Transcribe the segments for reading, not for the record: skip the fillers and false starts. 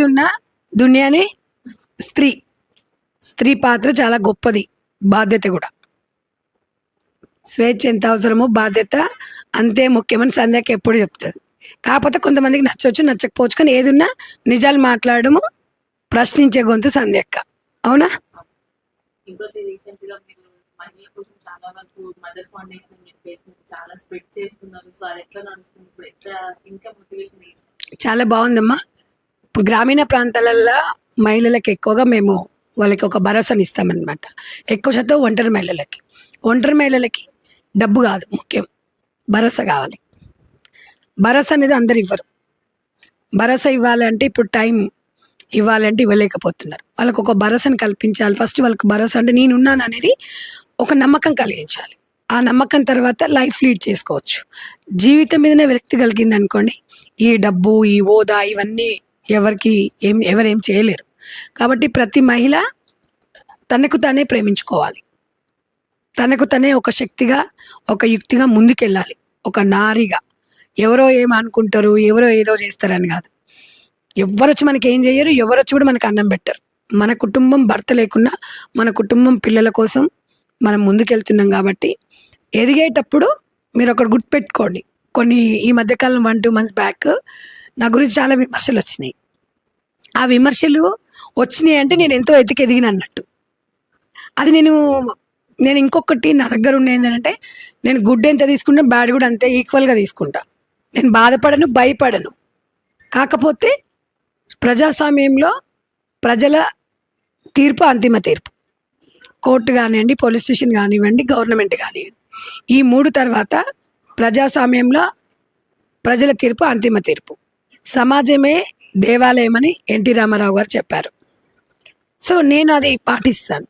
ఉన్నా దునియానే స్త్రీ పాత్ర చాలా గొప్పది, బాధ్యత కూడా. స్వేచ్ఛ ఎంత అవసరమో బాధ్యత అంతే ముఖ్యమని సంధ్యకి ఎప్పుడు చెప్తుంది. కాకపోతే కొంతమందికి నచ్చవచ్చు, నచ్చకపోవచ్చు, కానీ ఏదున్నా నిజాలు మాట్లాడము, ప్రశ్నించే గొంతు సంధ్యక్క. అవునా? ఇంకోటి రీసెంట్ గా మీరు మహిళల కోసం చాలా వరకు మదర్ ఫౌండేషన్ అని చెప్పేసి చాలా స్ప్రెడ్ చేస్తున్నారు. సో అది ఎట్లా నడుస్తుంది ఇప్పుడు, ఎట్లా ఇంకా మోటివేషన్? చాలా బాగుందమ్మా. గ్రామీణ ప్రాంతాలలో మహిళలకు ఎక్కువగా మేము వాళ్ళకి ఒక భరోసాని ఇస్తామన్నమాట. ఎక్కువ శాతం ఒంటరి మహిళలకి డబ్బు కాదు ముఖ్యం, భరోసా కావాలి. భరోసా అనేది అందరు ఇవ్వరు. భరోసా ఇవ్వాలంటే ఇప్పుడు టైం ఇవ్వాలంటే ఇవ్వలేకపోతున్నారు. వాళ్ళకు ఒక భరోసాను కల్పించాలి. ఫస్ట్ వాళ్ళకి భరోసా అంటే నేనున్నాను అనేది ఒక నమ్మకం కలిగించాలి. ఆ నమ్మకం తర్వాత లైఫ్ లీడ్ చేసుకోవచ్చు. జీవితం మీదనే విరక్తి కలిగింది అనుకోండి, ఈ డబ్బు, ఈ హోదా, ఇవన్నీ ఎవరేం చేయలేరు. కాబట్టి ప్రతి మహిళ తనకు తానే ప్రేమించుకోవాలి. తనకు తనే ఒక శక్తిగా, ఒక యుక్తిగా ముందుకెళ్ళాలి. ఒక నారిగా ఎవరో ఏమనుకుంటారు, ఎవరో ఏదో చేస్తారని కాదు. ఎవరొచ్చి మనకి ఏం చేయరు, ఎవరొచ్చి కూడా మనకు అన్నం పెట్టరు. మన కుటుంబం భర్త లేకున్నా మన కుటుంబం పిల్లల కోసం మనం ముందుకెళ్తున్నాం. కాబట్టి ఎదిగేటప్పుడు మీరు ఒకటి గుర్తుపెట్టుకోండి. ఈ మధ్యకాలం 1-2 months బ్యాక్ నా గురించి చాలా విమర్శలు వచ్చినాయి. ఆ విమర్శలు వచ్చినాయి అంటే నేను ఎంతో ఎదిగిన అన్నట్టు. అది నేను ఇంకొకటి నా దగ్గర ఉన్న ఏంటంటే, నేను గుడ్ ఎంత తీసుకుంటా బ్యాడ్ కూడా అంతే ఈక్వల్గా తీసుకుంటా. నేను బాధపడను, భయపడను. కాకపోతే ప్రజాస్వామ్యంలో ప్రజల తీర్పు అంతిమ తీర్పు. కోర్టు కానివ్వండి, పోలీస్ స్టేషన్ కానివ్వండి, గవర్నమెంట్ కానివ్వండి, ఈ 3 తర్వాత ప్రజాస్వామ్యంలో ప్రజల తీర్పు అంతిమ తీర్పు. సమాజమే దేవాలయం అని ఎన్టీ రామారావు గారు చెప్పారు. సో నేను అది పాటిస్తాను.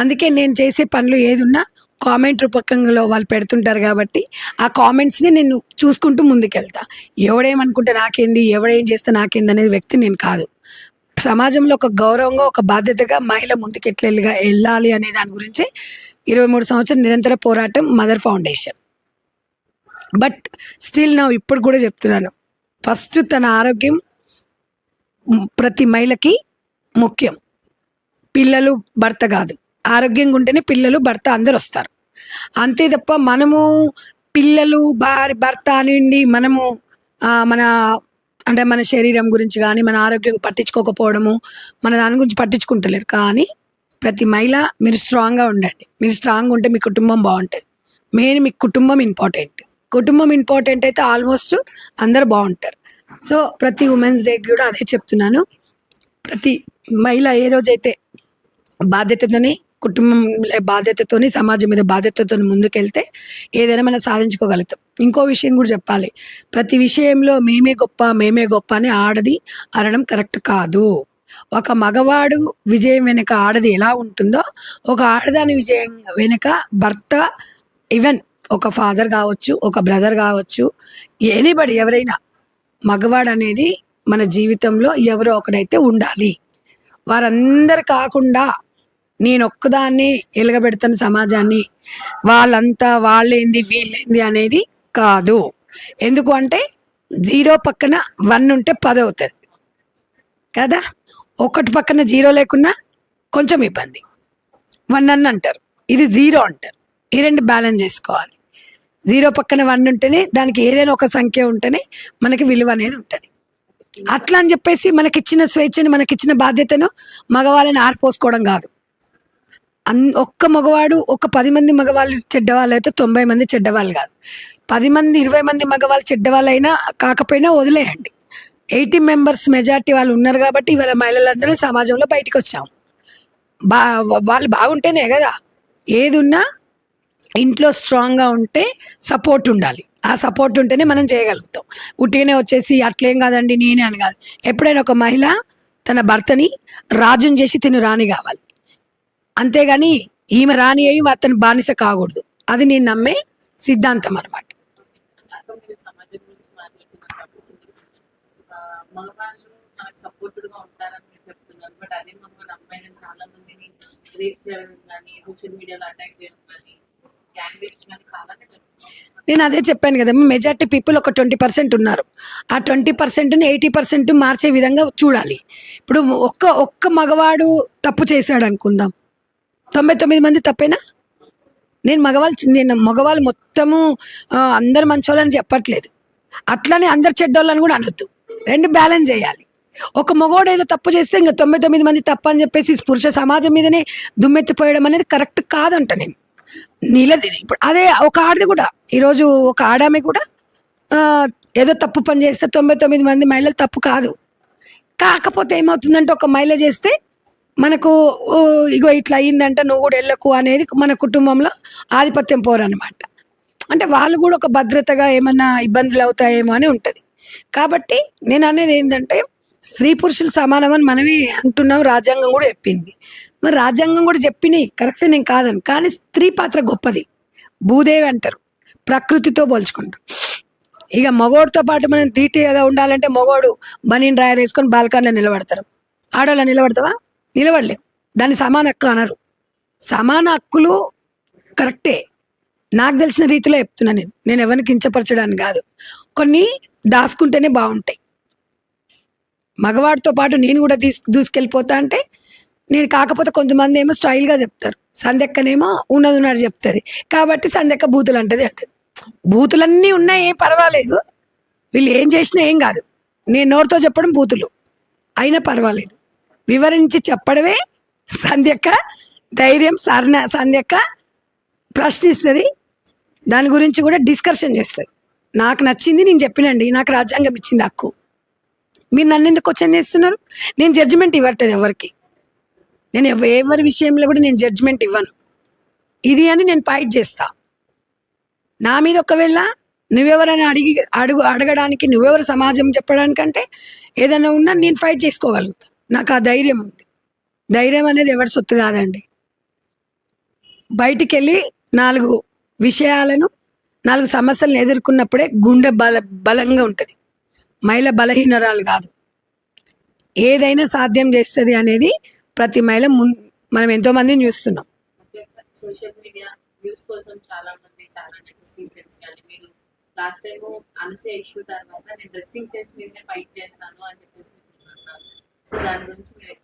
అందుకే నేను చేసే పనులు ఏదున్నా కామెంట్ రూపకంలో వాళ్ళు పెడుతుంటారు. కాబట్టి ఆ కామెంట్స్ని నేను చూసుకుంటూ ముందుకెళ్తా. ఎవడేమనుకుంటే నాకేంది, ఎవడేం చేస్తే నాకేంది అనేది వ్యక్తి నేను కాదు. సమాజంలో ఒక గౌరవంగా, ఒక బాధ్యతగా మహిళ ముందుకు వెళ్ళాలి అనే దాని గురించి 23 సంవత్సరం నిరంతర పోరాటం మదర్ ఫౌండేషన్. బట్ స్టిల్ నా ఇప్పుడు కూడా చెప్తున్నాను, ఫస్ట్ తన ఆరోగ్యం ప్రతి మహిళకి ముఖ్యం. పిల్లలు, భర్త కాదు. ఆరోగ్యంగా ఉంటేనే పిల్లలు, భర్త అందరు వస్తారు. అంతే తప్ప మనము పిల్లలు, భర్త అనిండి మనము మన శరీరం గురించి కానీ మన ఆరోగ్యం పట్టించుకోకపోవడము, మన దాని గురించి పట్టించుకుంటలేరు. కానీ ప్రతి మహిళ మీరు స్ట్రాంగ్గా ఉండండి. మీరు స్ట్రాంగ్ ఉంటే మీ కుటుంబం బాగుంటుంది. మెయిన్ మీ కుటుంబం ఇంపార్టెంట్. కుటుంబం ఇంపార్టెంట్ అయితే ఆల్మోస్ట్ అందరు బాగుంటారు. సో ప్రతి ఉమెన్స్ డేకి కూడా అదే చెప్తున్నాను. ప్రతి మహిళ ఏ రోజైతే బాధ్యతతోని, కుటుంబం బాధ్యతతోని, సమాజం మీద బాధ్యతతో ముందుకెళ్తే ఏదైనా మనం సాధించుకోగలుగుతాం. ఇంకో విషయం కూడా చెప్పాలి. ప్రతి విషయంలో మేమే గొప్ప అని ఆడది అనడం కరెక్ట్ కాదు. ఒక మగవాడు విజయం వెనుక ఆడది ఎలా ఉంటుందో, ఒక ఆడదాని విజయం వెనుక భర్త, ఈవెన్ ఒక ఫాదర్ కావచ్చు, ఒక బ్రదర్ కావచ్చు, ఎనీబడి ఎవరైనా, మగవాడు అనేది మన జీవితంలో ఎవరో ఒకరైతే ఉండాలి. వారందరు కాకుండా నేను ఒక్కదాన్ని ఎలగబెడతాను సమాజాన్ని, వాళ్ళంతా వాళ్ళేంది వీళ్ళేంది అనేది కాదు. ఎందుకు అంటే 0 పక్కన 1 ఉంటే 10 అవుతుంది కదా. 1 పక్కన 0 లేకున్నా కొంచెం ఇబ్బంది. 1 అని అంటారు, ఇది 0 అంటారు. ఈ 2 బ్యాలెన్స్ చేసుకోవాలి. 0 పక్కన 1 ఉంటేనే, దానికి ఏదైనా ఒక సంఖ్య ఉంటేనే మనకి విలువ అనేది ఉంటుంది. అట్లా అని చెప్పేసి మనకిచ్చిన స్వేచ్ఛను, మనకిచ్చిన బాధ్యతను మగవాళ్ళని ఆరిపోసుకోవడం కాదు. ఒక్క మగవాడు, ఒక 10 మంది మగవాళ్ళు చెడ్డవాళ్ళు అయితే 90 మంది చెడ్డవాళ్ళు కాదు. 10 మంది 20 మంది మగవాళ్ళు చెడ్డవాళ్ళు అయినా కాకపోయినా వదిలేయండి. 80 members మెజార్టీ వాళ్ళు ఉన్నారు కాబట్టి ఇవాళ మహిళలందరూ సమాజంలో బయటకు వచ్చాం. వాళ్ళు బాగుంటేనే కదా. ఏది ఉన్నా ఇంట్లో స్ట్రాంగ్గా ఉంటే సపోర్ట్ ఉండాలి. ఆ సపోర్ట్ ఉంటేనే మనం చేయగలుగుతాం. ఉట్టిగానే వచ్చేసి అట్లేం కాదండి నేనే అని కాదు. ఎప్పుడైనా ఒక మహిళ తన భర్తని రాజుని చేసి తిను రాణి కావాలి. అంతేగాని ఈమె రాణి అయ్యి అతను బానిస కాకూడదు. అది నేను నమ్మే సిద్ధాంతం అనమాట. మగవాళ్ళు మనకు సపోర్టివ్గా ఉంటారని మీరు చెప్తున్నారు. బట్ అదే మగవాళ్ళు అమ్మాయిలను చాలా మందిని రేప్ చేయడం కానీ, సోషల్ మీడియాలో అటాక్ చేయడం కానీ, గ్యాంగ్ రేప్స్ కానీ చాలానే జరుగుతుంది. నేను అదే చెప్పాను కదమ్మా, మెజార్టీ పీపుల్ ఒక 20% ఉన్నారు. ఆ 20%ని 80% మార్చే విధంగా చూడాలి. ఇప్పుడు ఒక్క మగవాడు తప్పు చేశాడు అనుకుందాం, 99 మంది తప్పేనా? నేను మగవాళ్ళు మొత్తము అందరు మంచోళ్ళని చెప్పట్లేదు, అట్లనే అందరు చెడ్డోళ్ళని కూడా అనొద్దు. రెండు బ్యాలెన్స్ చేయాలి. ఒక మగవాడు ఏదో తప్పు చేస్తే ఇంకా 99 మంది తప్పు అని చెప్పేసి పురుష సమాజం మీదనే దుమ్మెత్తిపోయడం అనేది కరెక్ట్ కాదంట నేను. ఇప్పుడు అదే ఒక ఆడది కూడా, ఈరోజు ఒక ఆడామె కూడా ఆ, ఏదో తప్పు పని చేస్తే 99 మంది మహిళలు తప్పు కాదు. కాకపోతే ఏమవుతుందంటే ఒక మహిళ చేస్తే మనకు ఇగో ఇట్లా అయ్యిందంటే నువ్వు కూడా వెళ్ళకు అనేది మన కుటుంబంలో ఆధిపత్యం పోరనమాట. అంటే వాళ్ళు కూడా ఒక భద్రతగా ఏమన్నా ఇబ్బందులు అవుతాయేమో అని ఉంటుంది. కాబట్టి నేను అనేది ఏంటంటే స్త్రీ పురుషులు సమానమని మనమే అంటున్నాం, రాజ్యాంగం కూడా చెప్పింది. మరి రాజ్యాంగం కూడా చెప్పినాయి కరెక్ట్, నేను కాదని. కానీ స్త్రీ పాత్ర గొప్పది. భూదేవి అంటారు ప్రకృతితో పోల్చుకుంటాం. ఇక మగోడితో పాటు మనం ధీటుగా ఉండాలంటే మగోడు బనీన్ డ్రాయర్ వేసుకొని బాల్కనీలో నిలబడతారు. ఆడవాళ్ళ నిలబడతావా? నిలబడలేవు. దాన్ని సమాన హక్కు అనరు. సమాన హక్కులు కరెక్టే, నాకు తెలిసిన రీతిలో చెప్తున్నా. నేను ఎవరిని కించపరచడానికి కాదు. కొన్ని దాచుకుంటేనే బాగుంటాయి. మగవాడితో పాటు నేను కూడా దూసుకెళ్ళిపోతా అంటే నేను, కాకపోతే కొంతమంది ఏమో స్టైల్గా చెప్తారు, సంధ్యక్కనేమో ఉన్నది చెప్తుంది కాబట్టి సంధ్యక్క బూతులు అంటది. బూతులన్నీ ఉన్నాయి, ఏం పర్వాలేదు, వీళ్ళు ఏం చేసినా ఏం కాదు. నేను నోరుతో చెప్పడం బూతులు అయినా పర్వాలేదు, వివరించి చెప్పడమే సంధ్యక్క ధైర్యం. సంధ్యక్క ప్రశ్నిస్తుంది, దాని గురించి కూడా డిస్కషన్ చేస్తుంది. నాకు నచ్చింది నేను చెప్పినండి, నాకు రాజ్యాంగం ఇచ్చింది హక్కు. మీరు నన్ను ఎందుకు క్వశ్చన్ చేస్తున్నారు? నేను జడ్జిమెంట్ ఇవ్వట్లేదు ఎవరికి. నేను ఎవరి విషయంలో కూడా నేను జడ్జిమెంట్ ఇవ్వను. ఇది అని నేను ఫైట్ చేస్తా. నా మీద ఒకవేళ నువ్వెవరైనా అడగడానికి, నువ్వెవరు సమాజం చెప్పడానికంటే ఏదైనా ఉన్నా నేను ఫైట్ చేసుకోగలుగుతా. నాకు ఆ ధైర్యం ఉంది. ధైర్యం అనేది ఎవరి సొత్తు కాదండి. బయటికి వెళ్ళి 4 విషయాలను, 4 సమస్యలను ఎదుర్కొన్నప్పుడే గుండె బలంగా ఉంటుంది. మహిళ బలహీనరాలు కాదు, ఏదైనా సాధ్యం చేస్తుంది అనేది ప్రతి మహిళ మనం ఎంతో మందిని చూస్తున్నాం. సోషల్ మీడియా వ్యూస్ కోసం చాలా మంది చాలా డ్రెస్సింగ్ సెన్స్ కానీ, మీరు లాస్ట్ టైం అనసూయ ఇష్యూ తర్వాత నేను డ్రెస్సింగ్ సెన్స్ మీదనే ఫైట్ చేస్తాను అని చెప్పేసి అన్నారు. సో దాని గురించి మీరు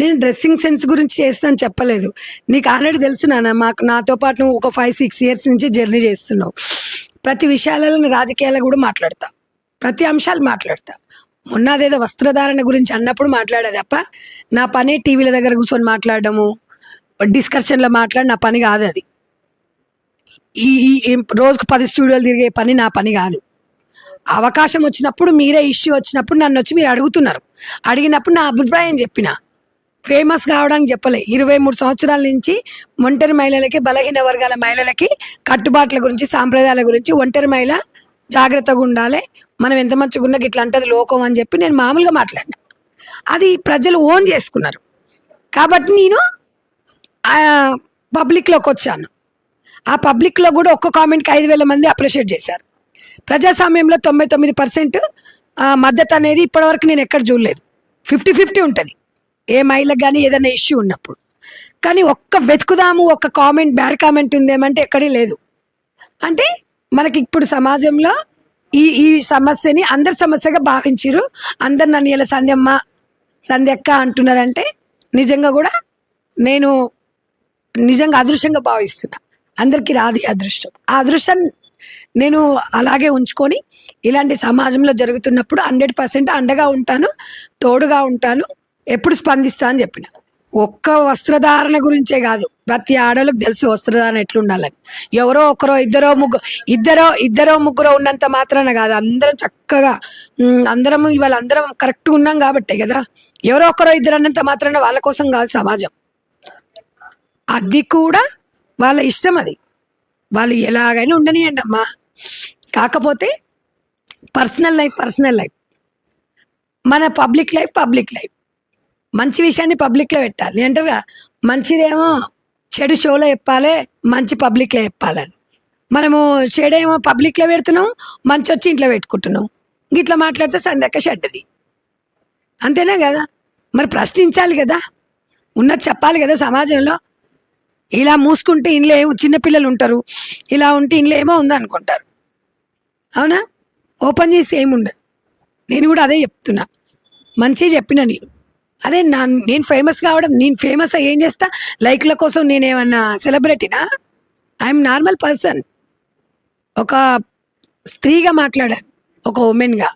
నేను డ్రెస్సింగ్ సెన్స్ గురించి చేస్తాను చెప్పలేదు. నీకు ఆల్రెడీ తెలుసు నాతో పాటు నువ్వు ఒక 5-6 ఇయర్స్ నుంచి జర్నీ చేస్తున్నావు. ప్రతి విషయాలలో రాజకీయాలు కూడా మాట్లాడతా, ప్రతి అంశాలు మాట్లాడతా. మొన్న అదేదో వస్త్రధారణ గురించి అన్నప్పుడు మాట్లాడేది తప్ప నా పని టీవీల దగ్గర కూర్చొని మాట్లాడడము, డిస్కషన్లో నా పని కాదు అది. ఈ రోజుకు 10 స్టూడియోలు తిరిగే పని నా పని కాదు. అవకాశం వచ్చినప్పుడు, మీరే ఇష్యూ వచ్చినప్పుడు నన్ను వచ్చి మీరు అడుగుతున్నారు, అడిగినప్పుడు నా అభిప్రాయం చెప్పిన. ఫేమస్ కావడానికి చెప్పలే. 23 సంవత్సరాల నుంచి ఒంటరి మహిళలకి, బలహీన వర్గాల మహిళలకి కట్టుబాట్ల గురించి, సాంప్రదాయాల గురించి, ఒంటరి మహిళ జాగ్రత్తగా ఉండాలి, మనం ఎంత మంచిగా ఉన్నా ఇట్లా అంటది లోకం అని చెప్పి నేను మామూలుగా మాట్లాడినా. అది ప్రజలు ఓన్ చేసుకున్నారు. కాబట్టి నేను పబ్లిక్లోకి వచ్చాను. ఆ పబ్లిక్లో కూడా ఒక్క కామెంట్కి 5,000 మంది అప్రిషియేట్ చేశారు. ప్రజాస్వామ్యంలో 99% మద్దతు అనేది ఇప్పటివరకు నేను ఎక్కడ చూడలేదు. 50-50 ఉంటుంది ఏ మహిళకు కానీ ఏదైనా ఇష్యూ ఉన్నప్పుడు. కానీ ఒక్క వెతుకుదాము, ఒక్క కామెంట్, బ్యాడ్ కామెంట్ ఉందేమంటే ఎక్కడే లేదు. అంటే మనకి ఇప్పుడు సమాజంలో ఈ సమస్యని అందరి సమస్యగా భావించారు. అందరు నన్ను ఇలా సంధ్యక్క అంటున్నారంటే నిజంగా కూడా నేను నిజంగా అదృష్టంగా భావిస్తున్నా. అందరికీ రాదు అదృష్టం. ఆ అదృష్టం నేను అలాగే ఉంచుకొని ఇలాంటి సమాజంలో జరుగుతున్నప్పుడు 100% అండగా ఉంటాను, తోడుగా ఉంటాను, ఎప్పుడు స్పందిస్తా అని చెప్పిన. ఒక్క వస్త్రధారణ గురించే కాదు, ప్రతి ఆడవాళ్ళకి తెలుసు వస్త్రధారణ ఎట్లుండాలని. ఎవరో ఒకరో ఇద్దరో ముగ్గురో ఉన్నంత మాత్రాన కాదు, అందరం చక్కగా అందరం ఇవాళ అందరం కరెక్ట్గా ఉన్నాం కాబట్టే కదా. ఎవరో ఒకరో ఇద్దరు అన్నంత మాత్రాన వాళ్ళ కోసం కాదు సమాజం. అది కూడా వాళ్ళ ఇష్టం, అది వాళ్ళు ఎలాగైనా ఉండనియండి అమ్మా. కాకపోతే పర్సనల్ లైఫ్, మన పబ్లిక్ లైఫ్ మంచి విషయాన్ని పబ్లిక్లో పెట్టాలి అంటారుగా. మంచిదేమో చెడు షోలో చెప్పాలి, మంచి పబ్లిక్లో చెప్పాలని. మనము చెడేమో పబ్లిక్లో పెడుతున్నాం, మంచి వచ్చి ఇంట్లో పెట్టుకుంటున్నాం. ఇట్లా మాట్లాడితే సంధ్యక్క చెడ్డది, అంతేనా కదా? మరి ప్రశ్నించాలి కదా, ఉన్నది చెప్పాలి కదా సమాజంలో. ఇలా మూసుకుంటే ఇంట్లో ఏమో చిన్నపిల్లలు ఉంటారు, ఇలా ఉంటే ఇంట్లో ఏమో ఉందనుకుంటారు. అవునా? ఓపెన్ చేసి ఏముండదు. నేను కూడా అదే చెప్తున్నా, మంచిగా చెప్పిన నేను. అదే నేను ఫేమస్ కావడం, నేను ఫేమస్ ఏం చేస్తా? లైక్ల కోసం నేనేమన్నా సెలబ్రిటీనా? I'm normal person. ఒక స్త్రీగా మాట్లాడాను, ఒక ఉమెన్గా,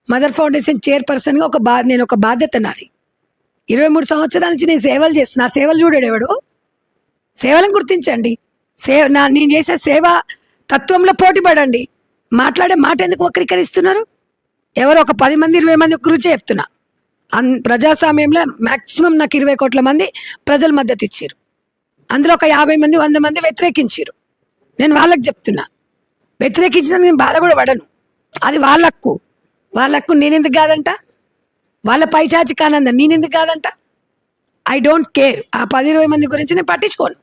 మదర్ ఫౌండేషన్ చైర్పర్సన్గా నేను ఒక బాధ్యత నాది. 23 సంవత్సరాల నుంచి నేను సేవలు చేస్తున్నా. ఆ సేవలు చూడాడు ఎవడు? సేవలను గుర్తించండి. నేను చేసే సేవా తత్వంలో పోటీ పడండి. మాట్లాడే మాట ఎందుకు వక్రీకరిస్తున్నారు? ఎవరో ఒక 10 మంది 20 మంది గురించి చెప్తున్నా. ప్రజాస్వామ్యంలో మ్యాక్సిమం నాకు 20 కోట్ల మంది ప్రజలు మద్దతు ఇచ్చారు. అందులో ఒక 50 మంది 100 మంది వ్యతిరేకించారు. నేను వాళ్ళకి చెప్తున్నా, వ్యతిరేకించినందుకు నేను బాధ కూడా పడను. అది వాళ్ళ హక్కు నేనెందుకు కాదంట? వాళ్ళ పైచాచిక ఆనందం నేనెందుకు కాదంట? I don't care. ఆ 10-20 మంది గురించి నేను పట్టించుకోను.